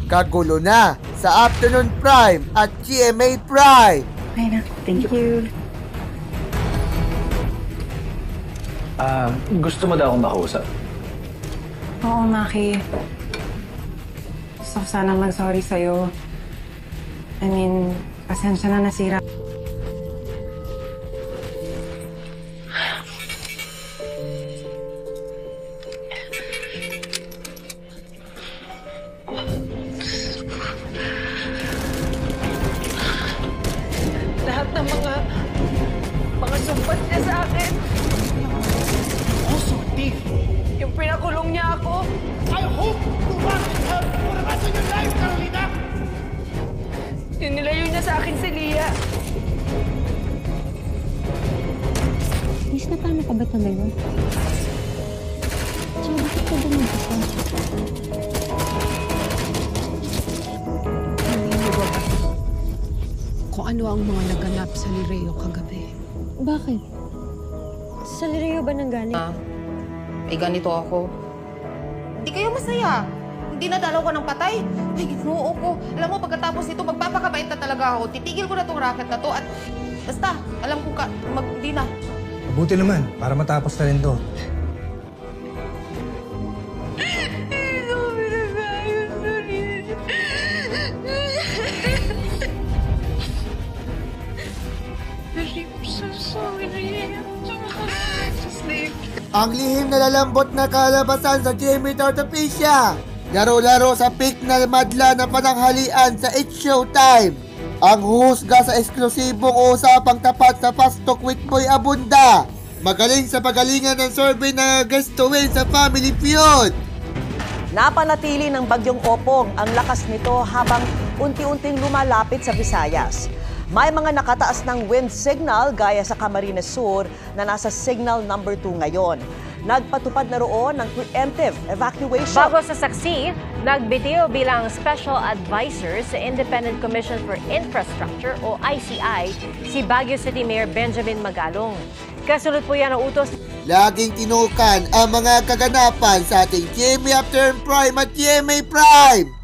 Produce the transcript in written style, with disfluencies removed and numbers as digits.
Kagulo na sa Afternoon Prime at GMA Prime. Okay na. Thank you. Gusto mo daw akong makausap? Oo, Maki. Gusto ko sana mag-sorry sa'yo. I mean, pasensya na nasira. Lahat ng mga sumbat niya sa akin. Yung pinakulong niya ako. I hope to work with her for the rest of your life, Carolina! Yung nilayo niya sa akin si Lia. Miss, na paano ka ba talaga? Tsaka bakit ka ba nag-isa? Hindi mo ba kung ano ang mga naganap sa Lireo kagabi? Bakit? Sa Lireo ba nang galing? Ganito ako. Hindi kayo masaya. Hindi nadalaw ko ng patay. Ay, ginoo ko. Alam mo, pagkatapos nito, magpapakabait na talaga ako. Titigil ko na tong racket na to at basta, alam ko hindi na. Buti naman, para matapos na rin to. Ang lihim na lalambot na kalabasan sa Jimmy Tortopisia. Laro-laro sa peak na madla na pananghalian sa It's Showtime. Ang husga sa eksklusibong usapang tapat sa Fast Talk with Boy Abunda. Magaling sa pagalingan ng survey na guest to win sa Family Feud. Napanatili ng Bagyong Opong ang lakas nito habang unti-unting lumalapit sa Visayas. May mga nakataas ng wind signal gaya sa Camarines Sur na nasa signal number 2 ngayon. Nagpatupad na roon ng preemptive evacuation. Bago sa saksi, nagbitiw bilang Special Advisor sa Independent Commission for Infrastructure o ICI si Baguio City Mayor Benjamin Magalong. Kasunod po yan ang utos. Laging tinukan ang mga kaganapan sa ating GMA Afternoon Prime at GMA Prime.